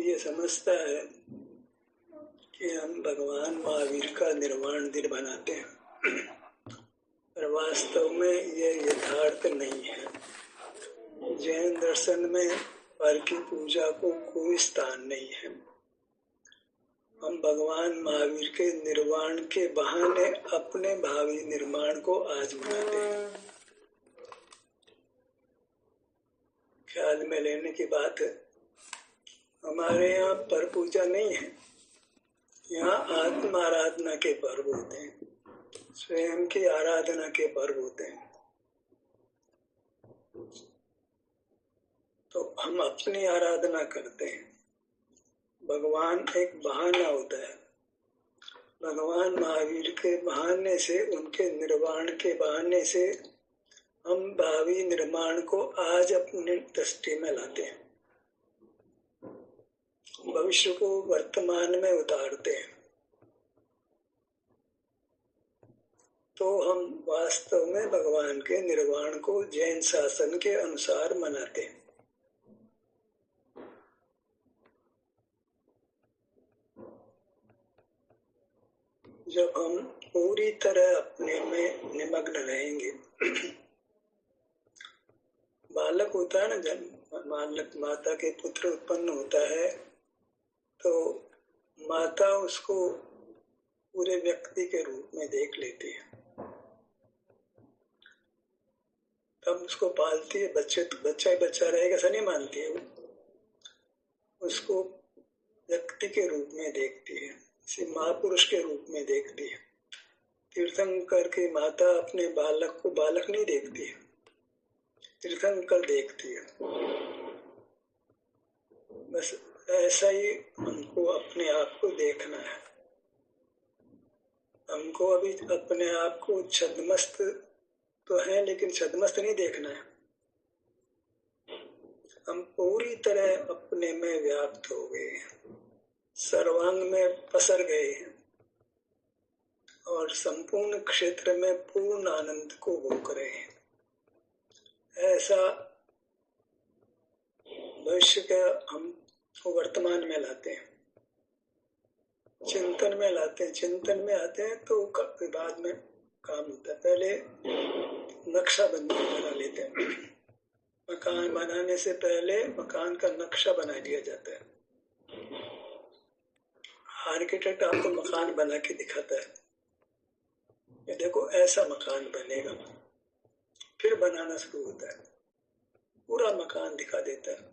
ये समझता है कि हम भगवान महावीर का निर्वाण दिन बनाते हैं, पर वास्तव में ये यथार्थ नहीं है। जैन दर्शन में पर की पूजा को कोई स्थान नहीं है। हम भगवान महावीर के निर्वाण के बहाने अपने भावी निर्माण को आज मनाते हैं। ख्याल में लेने की बात है, हमारे यहाँ पर पूजा नहीं है। यहाँ आत्म आराधना के पर्व होते हैं, स्वयं की आराधना के पर्व होते हैं। तो हम अपनी आराधना करते हैं। भगवान एक बहाना होता है। भगवान महावीर के बहाने से, उनके निर्वाण के बहाने से हम भावी निर्माण को आज अपनी दृष्टि में लाते हैं, भविष्य को वर्तमान में उतारते हैं। तो हम वास्तव में भगवान के निर्वाण को जैन शासन के अनुसार मनाते हैं। जब हम पूरी तरह अपने में निमग्न रहेंगे, बालक होता है ना, जब बालक माता के पुत्र उत्पन्न होता है तो माता उसको पूरे व्यक्ति के रूप में देख लेती है, तब उसको पालती है। बच्चा ही बच्चा रहेगा ऐसा नहीं मानती है, उसको व्यक्ति के रूप में देखती है, इसे महापुरुष के रूप में देखती है। तीर्थंकर की माता अपने बालक को बालक नहीं देखती है, तीर्थंकर देखती है। बस ऐसा ही हमको अपने आप को देखना है। हमको अभी अपने आप को छद्मस्त तो है, लेकिन छद्मस्त नहीं देखना है। हम पूरी तरह अपने में व्याप्त हो गए हैं, सर्वांग में पसर गए हैं और संपूर्ण क्षेत्र में पूर्ण आनंद को भोग रहे हैं। ऐसा भविष्य का हम वर्तमान में लाते हैं, चिंतन में लाते हैं। चिंतन में आते हैं तो बाद में काम होता है। पहले नक्शा बना लेते हैं। मकान बनाने से पहले मकान का नक्शा बना दिया जाता है। आर्किटेक्ट आपको मकान बना के दिखाता है, ये देखो ऐसा मकान बनेगा। फिर बनाना शुरू होता है, पूरा मकान दिखा देता है,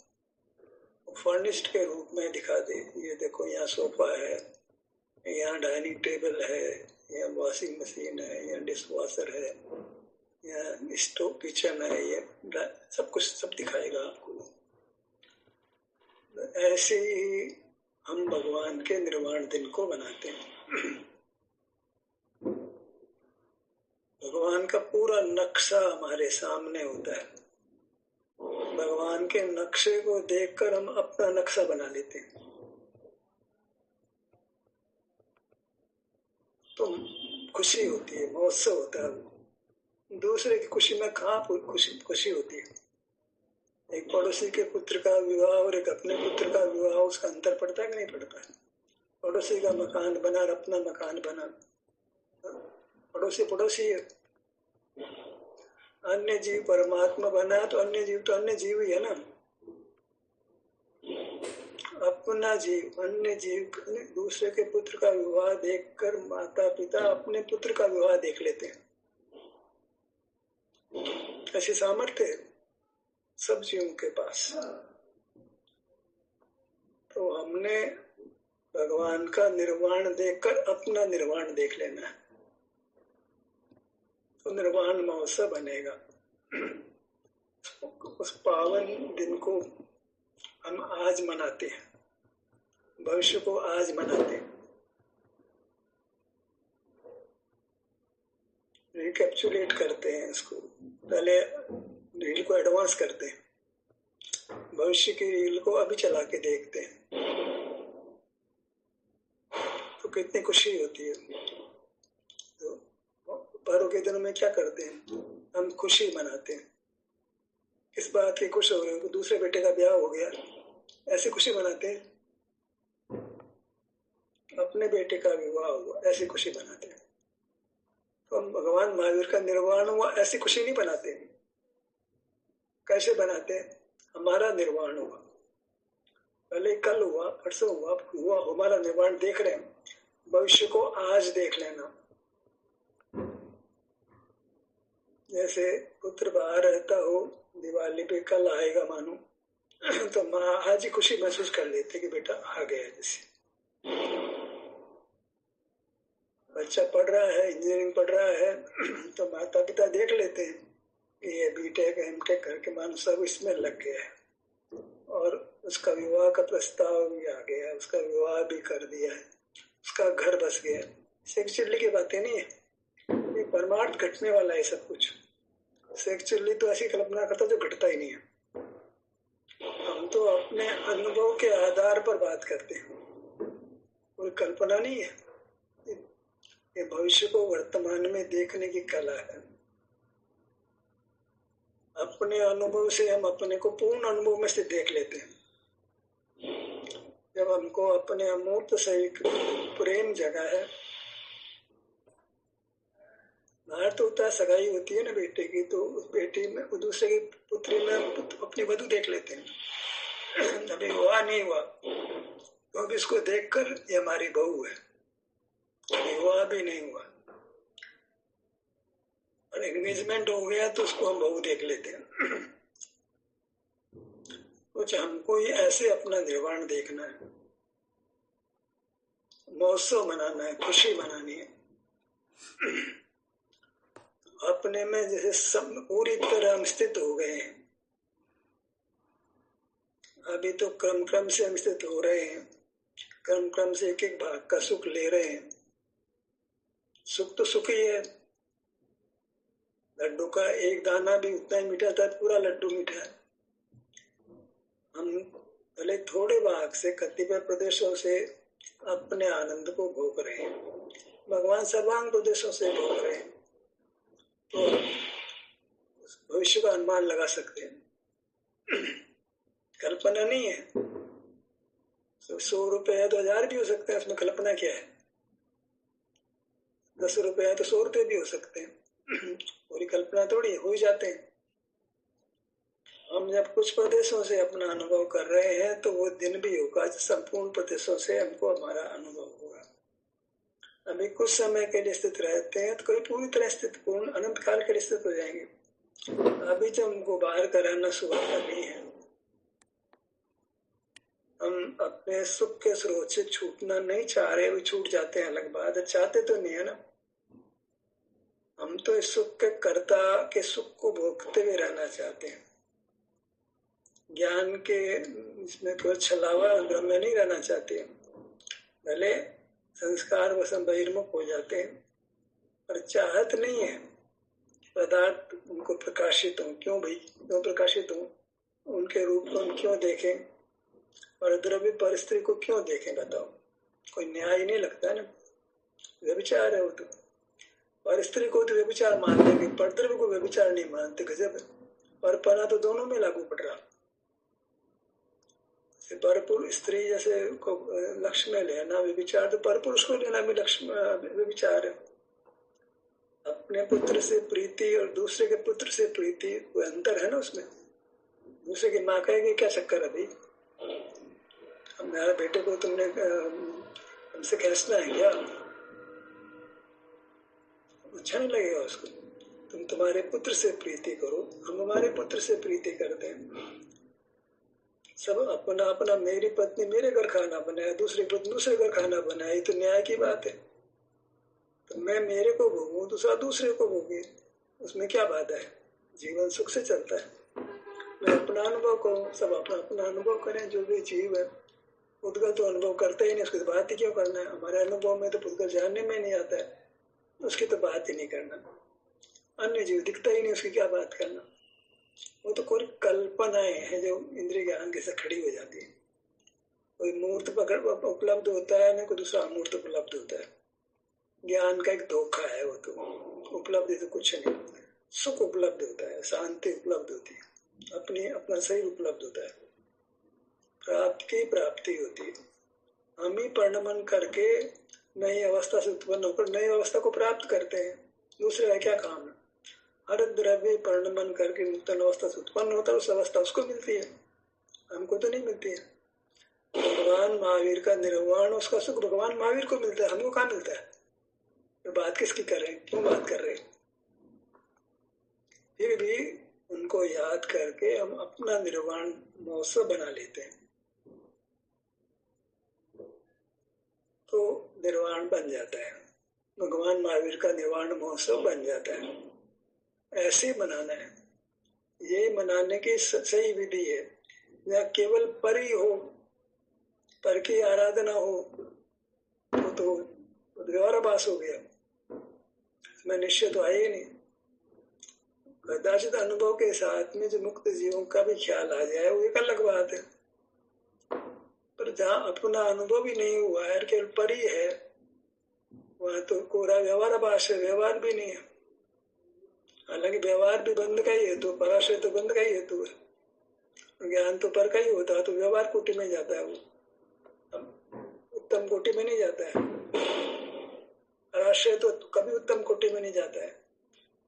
फर्निश्ड के रूप में दिखा दे। ये देखो यहाँ सोफा है, यहाँ डाइनिंग टेबल है, यहाँ वॉशिंग मशीन है, यहाँ डिश वॉशर है, यहाँ स्टोव किचन है, ये सब कुछ सब दिखाएगा आपको। ऐसे ही हम भगवान के निर्वाण दिन को बनाते हैं। भगवान का पूरा नक्शा हमारे सामने होता है। भगवान के नक्शे को देखकर हम अपना नक्शा बना लेते हैं। तो खुशी होती है, महोत्सव होता है। दूसरे की खुशी में कहाँ खुशी होती है। एक पड़ोसी के पुत्र का विवाह और एक अपने पुत्र का विवाह, उसका अंतर पड़ता है कि नहीं पड़ता है। पड़ोसी का मकान बना और अपना मकान बना, पड़ोसी पड़ोसी है। अन्य जीव परमात्मा बना तो अन्य जीव ही है ना। अपना जीव अन्य जीव, दूसरे के पुत्र का विवाह देखकर माता पिता अपने पुत्र का विवाह देख लेते हैं। ऐसी सामर्थ्य है सब जीवों के पास। तो हमने भगवान का निर्वाण देखकर अपना निर्वाण देख लेना है, तो निर्वाण महोत्सव बनेगा। उस पावन दिन को हम आज मनाते हैं, भविष्य को आज मनाते हैं। रिकैप्चुलेट करते हैं इसको, पहले रील को एडवांस करते हैं, भविष्य की रील को अभी चला के देखते हैं तो कितनी खुशी होती है। तो पर्व के दिनों में क्या करते हैं, हम खुशी मनाते हैं। किस बात की खुश हो रहे हो, दूसरे बेटे का ब्याह हो गया, ऐसे खुशी मनाते हैं। अपने बेटे का विवाह हुआ ऐसी खुशी मनाते हैं। तो हम भगवान महावीर का निर्वाण हुआ ऐसी खुशी नहीं बनाते। कैसे बनाते हैं? हमारा निर्वाण हुआ, पहले कल हुआ, परसों हुआ, हमारा निर्वाण देख रहे हैं। भविष्य को आज देख लेना। जैसे पुत्र बाहर रहता हो, दिवाली पे कल आएगा मानो, तो माँ आज ही खुशी महसूस कर लेते कि बेटा आ गया। जैसे बच्चा पढ़ रहा है, इंजीनियरिंग पढ़ रहा है, तो माता पिता देख लेते हैं कि ये बीटेक एमटेक करके मानो सब इसमें लग गया है, और उसका विवाह का प्रस्ताव भी आ गया, उसका विवाह भी कर दिया है, उसका घर बस गया। सेक्चुअली की बातें नहीं है, ये परमार्थ घटने वाला है सब कुछ। सेक्चुअली तो ऐसी कल्पना करता जो घटता ही नहीं है। हम तो अपने अनुभव के आधार पर बात करते हैं, कोई कल्पना नहीं है। ये भविष्य को वर्तमान में देखने की कला है। अपने अनुभव से हम अपने को पूर्ण अनुभव में से देख लेते हैं। जब हमको अपने अमूर्त से एक प्रेम जगा है, बाहर तो होता है सगाई होती है ना बेटे की, तो उस बेटी में दूसरे की पुत्री में अपनी वधू देख लेते हैं। अभी हुआ नहीं हुआ तो अब इसको देखकर ये हमारी बहू है, अभी हुआ भी नहीं हुआ, और एंगेजमेंट हो गया तो उसको हम बहू देख लेते हैं। कुछ हमको ही ऐसे अपना निर्वाण देखना है, महोत्सव मनाना है, खुशी मनानी है। अपने में जैसे सब पूरी तरह हम स्थित हो गए हैं। अभी तो क्रम क्रम से हम स्थित हो रहे हैं, क्रम क्रम से एक एक भाग का सुख ले रहे हैं। सुख तो सुख ही है। लड्डू का एक दाना भी उतना ही मीठा था, पूरा लड्डू मीठा है। हम भले थोड़े भाग से, कतिपय प्रदेशों से अपने आनंद को भोग रहे हैं, भगवान सर्वांग प्रदेशों से भोग रहे हैं, तो भविष्य का अनुमान लगा सकते हैं। कल्पना नहीं है। 100 रुपए है तो 1000 भी हो सकते हैं, उसमें कल्पना क्या है? 10 रुपए है तो 100 रुपए भी हो सकते हैं। पूरी कल्पना थोड़ी हो ही जाते हैं। हम जब कुछ प्रदेशों से अपना अनुभव कर रहे हैं तो वो दिन भी होगा संपूर्ण प्रदेशों से हमको हमारा अनुभव होगा। अभी कुछ समय के लिए स्थित रहते हैं तो कभी पूरी तरह स्थित, पूर्ण अनंत काल के लिए स्थित हो जाएंगे। अभी जब हमको बाहर कराना सुबह नहीं है, हम अपने सुख के स्रोत से छूटना नहीं चाह रहे, भी छूट जाते हैं अलग बात है, चाहते तो नहीं है ना। हम तो इस सुख के कर्ता के सुख को भोगते हुए रहना चाहते हैं। ज्ञान के इसमें कोई छलावा भ्रम में नहीं रहना चाहते हैं। भले संस्कार वसम बहिर्मुख हो जाते हैं, पर चाहत नहीं है पदार्थ उनको प्रकाशित हो। क्यों भाई, क्यों प्रकाशित हो? उनके रूप को हम क्यों देखें, और द्रव्य परिस्थिति को क्यों देखें? बताओ, कोई न्याय नहीं लगता ना। व्यभिचार है वो तो। परिस्थिति को तो व्यभिचार मान लेंगे, पर द्रव्य को व्यभिचार नहीं मानते। गजब है। परपना तो दोनों में लागू पड़ रहा। परपुरुष स्त्री जैसे को लक्ष्य में लेना व्यभिचार, तो परपुरुष को लेना भी लक्ष्य व्यभिचार है। अपने पुत्र से प्रीति और दूसरे के पुत्र से प्रीति, कोई अंतर है ना उसमें? दूसरे की माँ कहेगी क्या चक्कर है भाई, हमारे बेटे को तुमने हमसे खींचना है क्या? अच्छा नहीं लगेगा उसको। तुम तुम्हारे पुत्र से प्रीति करो, हम हमारे पुत्र से प्रीति करते हैं। सब अपना अपना, मेरी पत्नी मेरे घर खाना बनाए, दूसरी पत्नी दूसरे घर खाना बनाए, तो न्याय की बात है। तो मैं मेरे को भोगूं, दूसरा दूसरे को भोगे, उसमें क्या बात है? जीवन सुख से चलता है। मैं अपना अनुभव करूं, सब अपना अपना अनुभव करें। जो भी जीव है पुद्गल तो अनुभव करते ही नहीं, उसकी तो बात ही क्यों करना है? हमारे अनुभव में तो पुद्गल जानने में नहीं आता है, उसकी तो बात ही नहीं करना। अन्य जीव दिखता ही नहीं, उसकी क्या बात करना? वो तो कोई कल्पनाएं हैं जो इंद्रिय ज्ञान के साथ खड़ी हो जाती है। कोई मूर्त पकड़ उपलब्ध होता है ना, कोई दूसरा अमूर्त उपलब्ध होता है। ज्ञान का एक धोखा है वो तो। उपलब्धि तो कुछ नहीं, सुख उपलब्ध होता है, शांति उपलब्ध होती है, अपनी अपना सही उपलब्ध होता है, प्राप्ति होती है। हम ही परिणमन करके नई अवस्था से उत्पन्न होकर नई अवस्था को प्राप्त करते हैं। दूसरे का क्या काम है? हर द्रव्य परिणमन करके नूतन अवस्था से उत्पन्न होता है, उस अवस्था उसको मिलती है, हमको तो नहीं मिलती है। भगवान महावीर का निर्वाण, उसका सुख भगवान महावीर को मिलता है, हमको कहाँ मिलता है? तो बात किसकी कर रहे हैं, क्यों बात कर रहे हैं? फिर भी उनको याद करके हम अपना निर्वाण महोत्सव बना लेते हैं, तो निर्वाण बन जाता है, भगवान महावीर का निर्वाण महोत्सव बन जाता है। ऐसे मनाना है, ये मनाने की सही विधि है। या केवल पर ही हो, पर की आराधना हो तो व्यवहाराभास हो गया, इसमें निश्चय तो आए ही नहीं। कदाचित अनुभव के साथ में जो मुक्त जीवों का भी ख्याल आ जाए वो एक अलग बात है, पर जहाँ अपना अनुभव ही नहीं हुआ है, केवल पर ही है, वहां तो कोरा व्यवहाराभास है, व्यवहार भी नहीं है। हालांकि व्यवहार भी बंद का ही हेतु, पराशय तो बंद का ही हेतु है, ज्ञान तो पर का ही होता है, तो व्यवहार कोटि में जाता है, वो उत्तम कोटि में नहीं जाता है। पराश्रय तो कभी उत्तम कोटि में नहीं जाता है।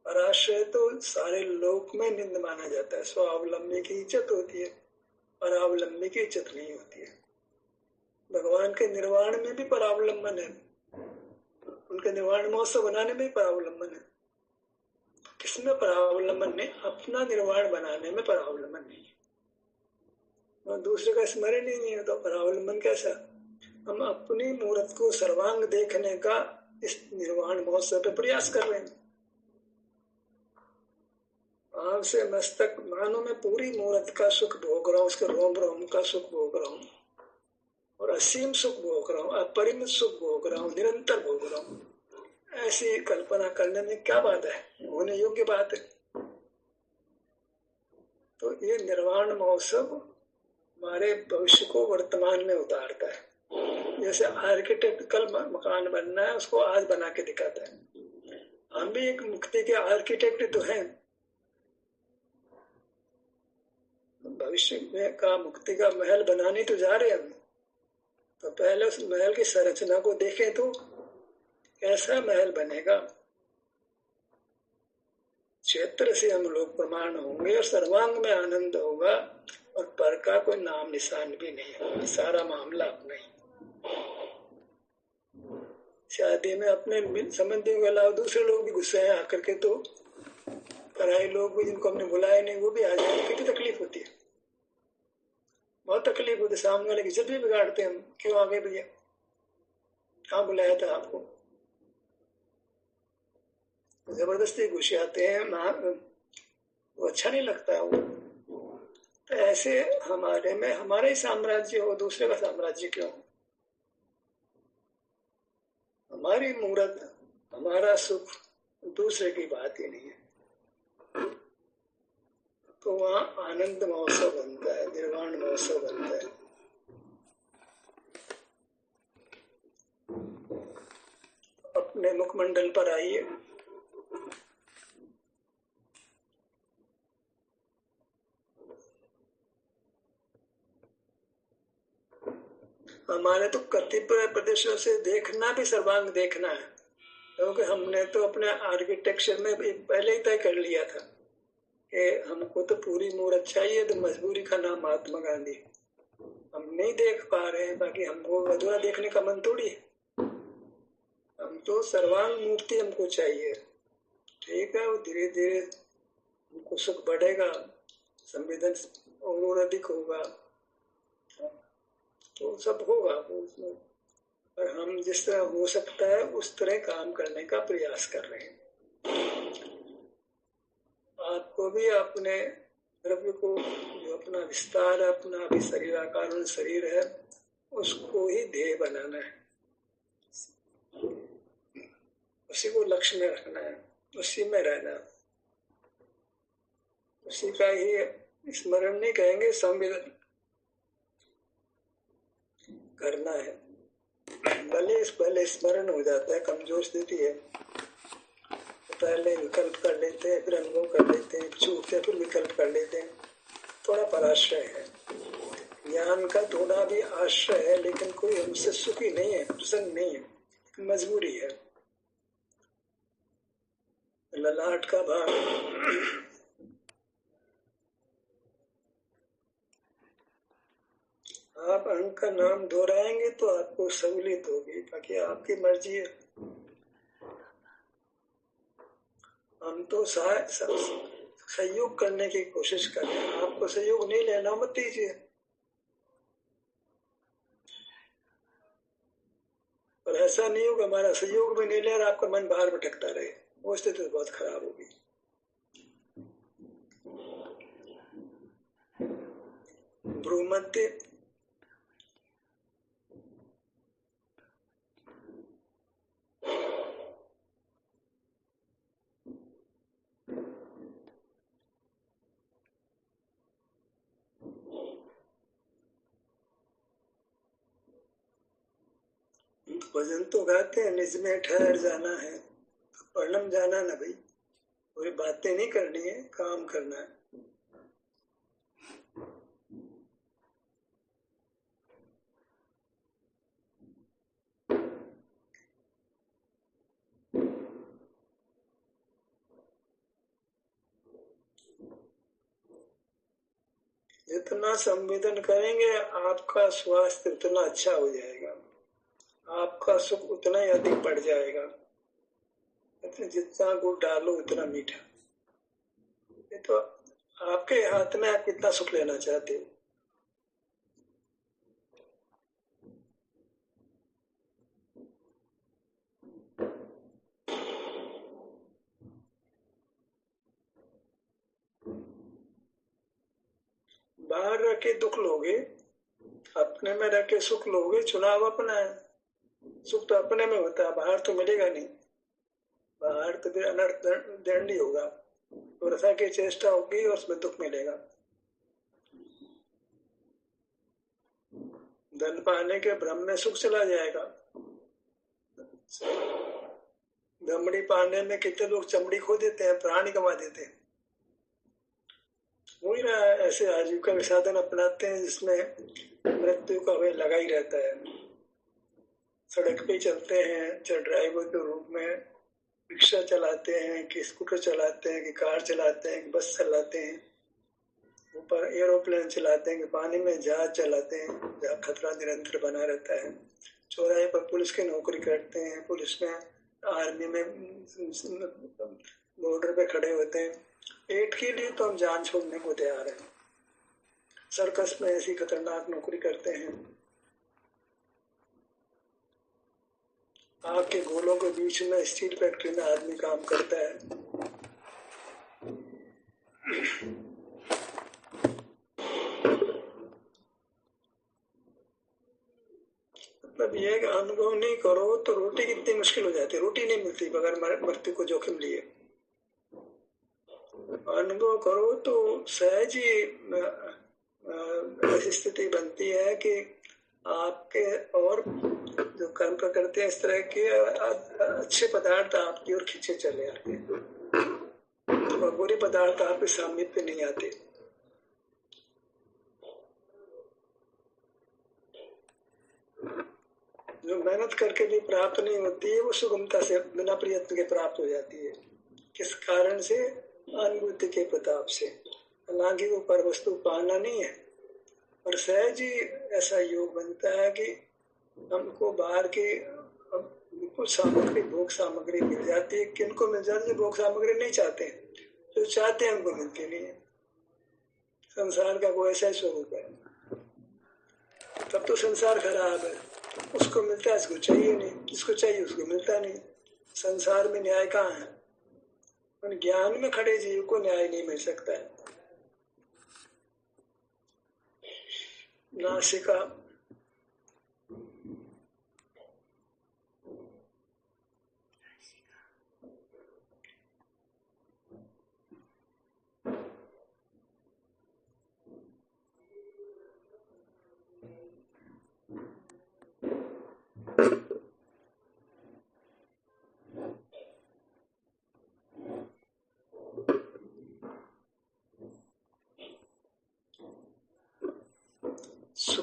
पराश्रय तो सारे लोक में निंद माना जाता है। स्वावलंबी की इज्जत होती है, परावलंबी की इज्जत नहीं होती है। भगवान के निर्वाण में भी परावलंबन है, उनके निर्वाण महोत्सव बनाने में भी परावलंबन है। किसमें परावलंबन नहीं? अपना निर्वाण बनाने में परावलंबन नहीं है, और दूसरे का स्मरण ही नहीं है, तो परावलंबन कैसा? हम अपनी मूर्त को सर्वांग देखने का इस निर्वाण महोत्सव पे प्रयास कर रहे हैं। आंख से मस्तक मानो मैं पूरी मूर्त का सुख भोग रहा हूँ, उसके रोम रोम का सुख भोग रहा हूँ, और असीम सुख भोग रहा हूँ, अपरिमित सुख भोग रहा हूँ, निरंतर भोग रहा हूँ। ऐसी कल्पना करने में क्या बात है? होने योग्य बात है। तो ये निर्वाण महोत्सव हमारे भविष्य को वर्तमान में उतारता है। जैसे आर्किटेक्ट कल मकान बनना है, उसको आज बना के दिखाता है। हम भी एक मुक्ति के आर्किटेक्ट तो हैं। भविष्य में का मुक्ति का महल बनाने तो जा रहे हैं हम, तो पहले उस महल की संरचना को देखें तो कैसा महल बनेगा। क्षेत्र से हम लोग प्रमाण होंगे और सर्वांग में आनंद होगा, और पर का कोई नाम निशान भी नहीं होगा, सारा मामला अपना ही। शादी में अपने संबंधियों के अलावा दूसरे लोग भी गुस्से हैं आकर के, तो पराये लोग भी जिनको हमने बुलाया नहीं वो भी आ जाए, तो कितनी तकलीफ होती है, बहुत तकलीफ होती है। सामने वाले की इज्जत भी बिगाड़ते हैं हम, क्यों आ गए भैया, कहाँ बुलाया था आपको? जबरदस्ती घुस आते हैं, वो अच्छा नहीं लगता है वो। तो ऐसे हमारे में हमारा ही साम्राज्य हो, दूसरे का साम्राज्य क्यों? हमारी मूर्त, हमारा सुख, दूसरे की बात ही नहीं है। तो वहां आनंद महोत्सव बनता है, निर्वाण महोत्सव बनता है। अपने मुखमंडल पर आइए। हमारे तो कतिपय प्रदेशों से देखना भी सर्वांग देखना है, क्योंकि हमने तो अपने आर्किटेक्चर में भी पहले ही तय कर लिया था कि हमको तो पूरी मूर्त चाहिए, तो मजबूरी का नाम महात्मा गांधी। हम नहीं देख पा रहे हैं, बाकी हमको अधूरा देखने का मन थोड़ी है। हम तो सर्वांग मूर्ति हमको चाहिए, ठीक है। वो धीरे धीरे हमको सुख बढ़ेगा, संवेदन और अधिक होगा, तो सब होगा उसमें। पर हम जिस तरह हो सकता है उस तरह काम करने का प्रयास कर रहे हैं। आपको भी अपने द्रव्य को, जो अपना विस्तार है, अपना भी शरीराकार शरीर है, उसको ही ध्येय बनाना है, उसी को लक्ष्य में रखना है, उसी में रहना, उसी का ही स्मरण नहीं कहेंगे, संवेदन करना है। पहले स्मरण हो जाता है, कमजोर स्थिति है, पहले विकल्प कर लेते हैं, फिर अनुभव कर लेते हैं, चूकते फिर विकल्प कर लेते हैं, थोड़ा पराश्रय है। ज्ञान का थोड़ा भी आश्रय है, लेकिन कोई हमसे सुखी नहीं है, प्रसन्न नहीं है, मजबूरी है। ललाट का भाग, आप अंक का नाम दोहराएंगे तो आपको सहूलियत होगी, बाकी आपकी मर्जी है। हम तो सहयोग करने की कोशिश कर रहे हैं, आपको सहयोग नहीं लेना मत दीजिए। और ऐसा नहीं होगा हमारा सहयोग भी नहीं ले और आपका मन बाहर भटकता रहे, वो स्थिति तो बहुत खराब होगी। भ्रूमध्य भजन तो गाते हैं, निज में ठहर जाना है, पढ़ने जाना ना भाई, कोई बातें नहीं करनी है, काम करना है। जितना संवेदन करेंगे आपका स्वास्थ्य उतना अच्छा हो जाएगा, आपका सुख उतना ही अधिक बढ़ जाएगा। जितना गुड़ डालो उतना मीठा। ये तो आपके हाथ में, आप कितना सुख लेना चाहते हो। बाहर रह के दुख लोगे, अपने में रह के सुख लोगे। चुनाव अपना है, सुख तो अपने में होता है, बाहर तो मिलेगा नहीं। बाहर तो फिर अनर्थ दंडी होगा, वृथा की चेष्टा होगी और उसमें दुख मिलेगा। धन पाने के भ्रम में सुख चला जाएगा। दमड़ी पाने में कितने लोग चमड़ी खो देते हैं, प्राण गंवा देते हैं। वही ना, ऐसे आजीविका के साधन अपनाते हैं जिसमें मृत्यु का भय लगा ही रहता है। सड़क पे चलते हैं, चाहे ड्राइवर के रूप में रिक्शा चलाते हैं, कि स्कूटर चलाते हैं, कि कार चलाते हैं, कि बस चलाते हैं, ऊपर एरोप्लेन चलाते हैं, कि पानी में जहाज चलाते हैं, जहाँ खतरा निरंतर बना रहता है। चौराहे पर पुलिस की नौकरी करते हैं, पुलिस में, आर्मी में, बॉर्डर पे खड़े होते हैं। पेट के लिए तो हम जान छोड़ने को तैयार हैं। सर्कस में ऐसी खतरनाक नौकरी करते हैं। आग के गोलों के बीच में स्टील फैक्ट्री में आदमी काम करता है। मतलब ये कि अनुभव नहीं करो तो रोटी कितनी मुश्किल हो जाती है। रोटी नहीं मिलती बगैर मृत्यु को जोखिम लिए। अनुभव करो तो सहज ही ऐसी स्थिति बनती है कि आपके और जो कर्म करते हैं इस तरह के अच्छे पदार्थ आपकी ओर खींचे चले आते हैं, तो बुरे पदार्थ आपके सामने पे नहीं आते। जो मेहनत करके भी प्राप्त नहीं होती है वो सुगमता से बिना प्रयत्न के प्राप्त हो जाती है। किस कारण से? अनुभूति के प्रताप से। हालांकि वो पर वस्तु पाना नहीं है, और सहज ही ऐसा योग बनता है कि हमको बाहर की कुछ सामग्री, भोग सामग्री मिल जाती है। किनको मिल जाती है? जो भोग सामग्री नहीं चाहते हैं, जो चाहते हैं उनको मिलती नहीं है। संसार का वो ऐसा स्वरूप है। तब तो संसार खराब है। उसको मिलता है, इसको चाहिए नहीं, जिसको चाहिए उसको मिलता नहीं। संसार में न्याय कहाँ है? उन ज्ञान में खड़े जीव को न्याय नहीं मिल सकता है। नासिका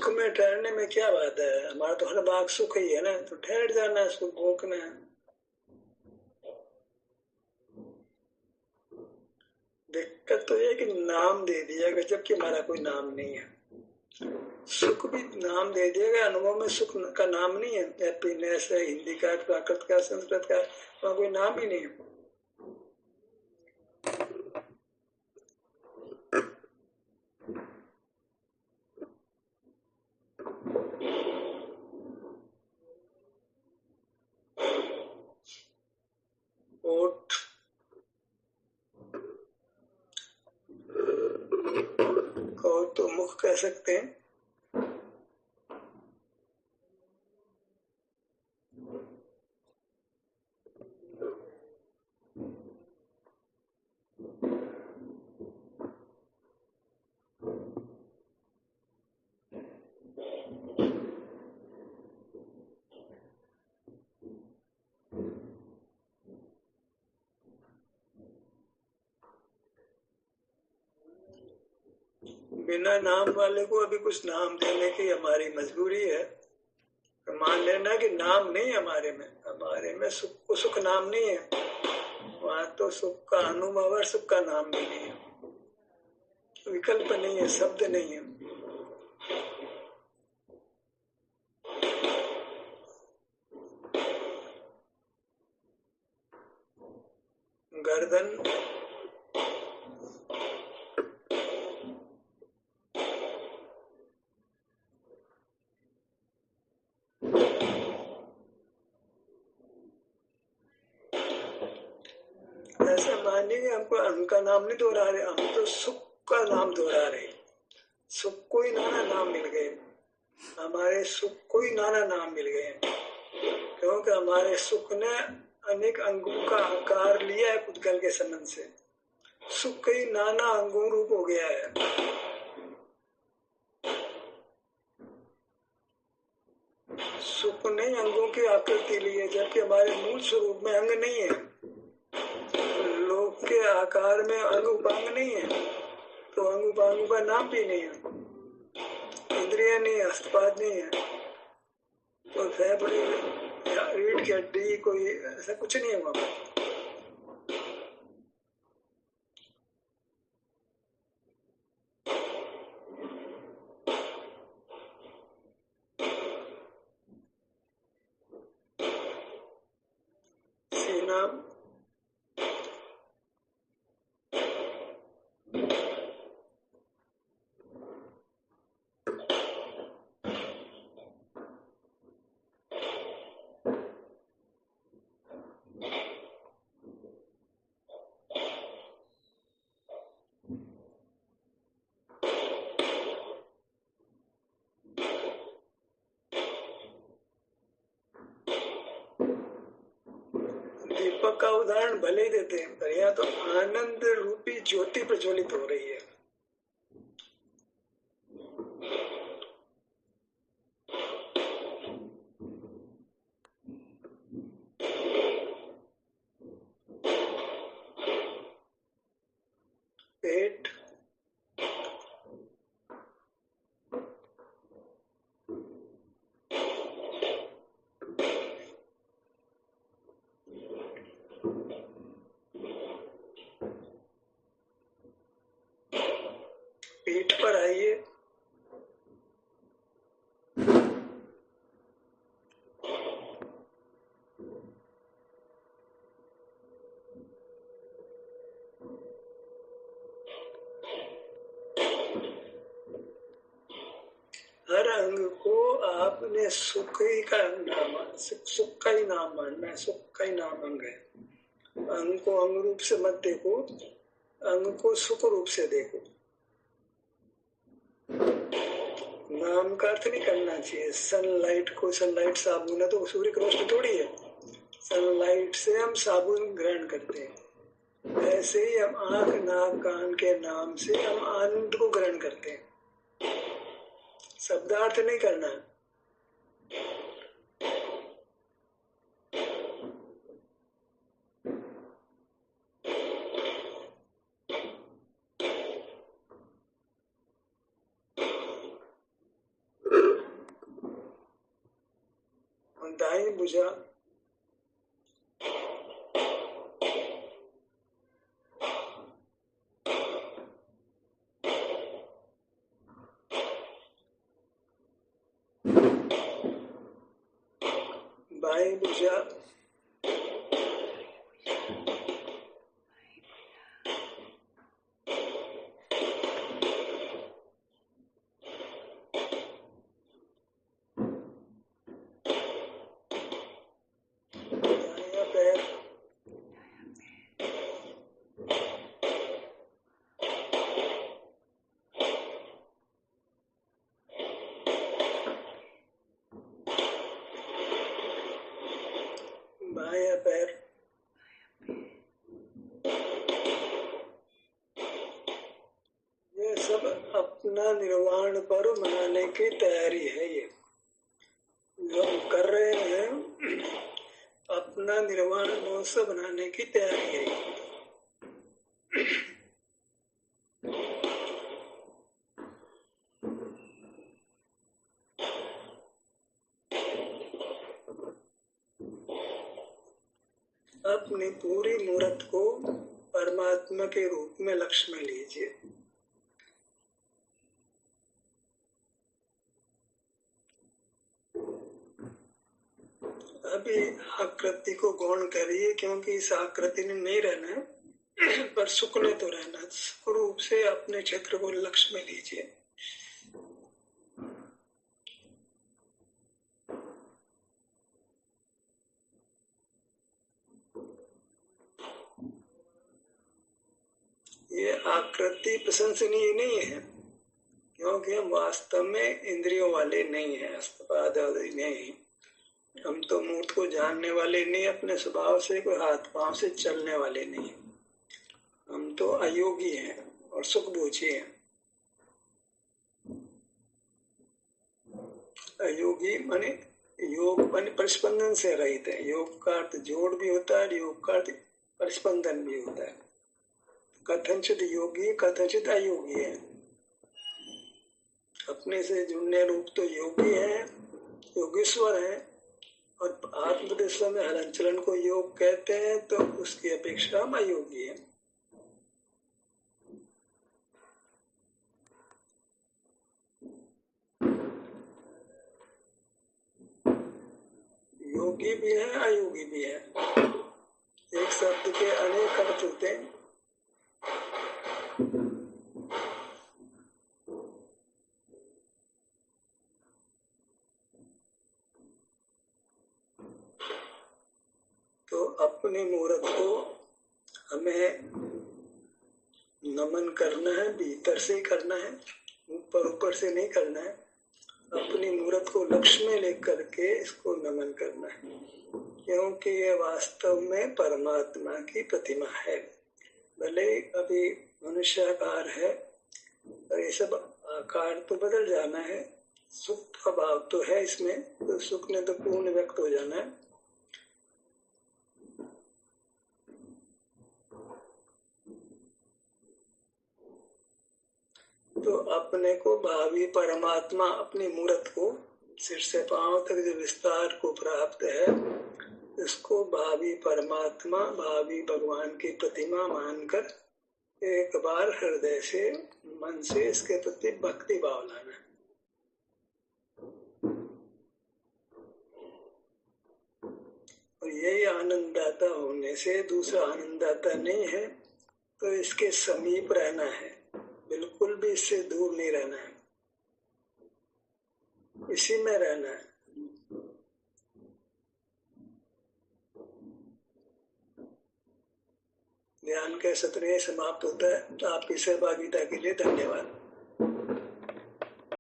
में ठहरने में क्या बात है? हमारा तो हर भाग सुख ही है ना, तो ठहर जाना है, सुख भोगना है। दिक्कत तो ये कि नाम दे दिया गया, जबकि हमारा कोई नाम नहीं है। सुख भी नाम दे दिया गया, अनुभव में सुख का नाम नहीं है। हैप्पीनेस है, हिंदी का, प्राकृत का, संस्कृत का, वहाँ कोई नाम ही नहीं है। ओठ, को तो मुख कह सकते हैं। बिना नाम वाले को अभी कुछ नाम देने की हमारी मजबूरी है। तो मान लेना कि नाम नहीं हमारे में सुख को सुख नाम नहीं है। वहां तो सुख का अनुभव और सुख का नाम भी नहीं है, विकल्प नहीं है, शब्द नहीं है। गर्दन, ऐसा मानिए कि हमको उनका नाम नहीं दोहरा रहे, हम तो सुख का नाम दोहरा रहे। सुख को ही नाना नाम मिल गए, हमारे सुख को ही नाना नाम मिल गए, क्योंकि हमारे सुख ने अनेक अंगों का आकार लिया है पुद्गल के संबंध से। सुख ही नाना अंगों रूप हो गया है। सुख ने अंगों की आकृति ली है, जबकि हमारे मूल स्वरूप में अंग नहीं है। लोक के आकार में अंग उपांग नहीं है, तो अंग उपांग का नाम भी नहीं है। इंद्रिय नहीं है, हस्तपाद नहीं है, तो फेफड़े, रीढ़ की हड्डी, कोई ऐसा कुछ नहीं है वहां पर। सीना, दीपक का उदाहरण भले ही देते हैं, पर यहाँ तो आनंद रूपी ज्योति प्रज्वलित हो रही है। पेट, पीठ पर आइए, हर अंग को आपने सुख ही का नाम, सुख का ही नाम मानना है, सुख का ही नाम अंग है। अंग को अंग रूप से मत देखो, अंग को सुख रूप से देखो। नाम का अर्थ नहीं करना चाहिए। सनलाइट को सनलाइट साबुन है, तो सूर्य की रोशनी थोड़ी है। सनलाइट से हम साबुन ग्रहण करते हैं, ऐसे ही हम आंख नाक कान के नाम से हम आनंद को ग्रहण करते हैं। शब्दार्थ नहीं करना है। दाई भुजा बाई भुजा दायां पैर बायां पैर ये सब अपना निर्वाण पर्व मनाने की तैयारी है। ये जो हम कर रहे हैं अपना निर्वाण महोत्सव बनाने की तैयारी है। अपनी पूरी मूर्त को परमात्मा के रूप में लक्ष्य में लीजिए। अभी आकृति को गौण करिए, क्योंकि इस आकृति में नहीं रहना पर सुख में तो रहना। सुख रूप से अपने क्षेत्र को लक्ष्य में लीजिए। ये आकृति प्रशंसनीय नहीं है, क्योंकि हम वास्तव में इंद्रियों वाले नहीं है, अस्पताद नहीं। हम तो मूर्त को जानने वाले नहीं, अपने स्वभाव से कोई हाथ पांव से चलने वाले नहीं। हम तो अयोगी हैं और सुखभोजी हैं। अयोगी माने योग माने परिस्पंदन से रहित है। योग का अर्थ जोड़ भी होता है, योग का अर्थ परिस्पंदन भी होता है। कथनचित योगी कथनचित अयोगी है। अपने से जुड़ने रूप तो योगी है, योगेश्वर है, और आत्मदृष्टि में हलन चलन को योग कहते हैं, तो उसकी अपेक्षा हम अयोगी हैं। योगी भी है, अयोगी भी है। एक शब्द के अनेक अर्थ होते हैं। तो अपने मूर्त को हमें नमन करना है, भीतर से ही करना है, ऊपर से नहीं करना है। अपनी मूर्त को लक्ष्य में लेकर के इसको नमन करना है, क्योंकि ये वास्तव में परमात्मा की प्रतिमा है। भले अभी मनुष्याकार है, और ये सब आकार तो बदल जाना है। सुख का भाव तो है इसमें, तो सुख ने तो पूर्ण व्यक्त हो जाना है। तो अपने को भावी परमात्मा, अपनी मूर्त को सिर से पांव तक जो विस्तार को प्राप्त है, इसको भावी परमात्मा, भावी भगवान की प्रतिमा मानकर एक बार हृदय से, मन से इसके प्रति भक्ति भाव लाना है। और यही आनंददाता होने से दूसरा आनंददाता नहीं है, तो इसके समीप रहना है, बिल्कुल भी इससे दूर नहीं रहना है, इसी में रहना है। ध्यान के सत्र समाप्त होता है। आपकी सहभागिता के लिए धन्यवाद।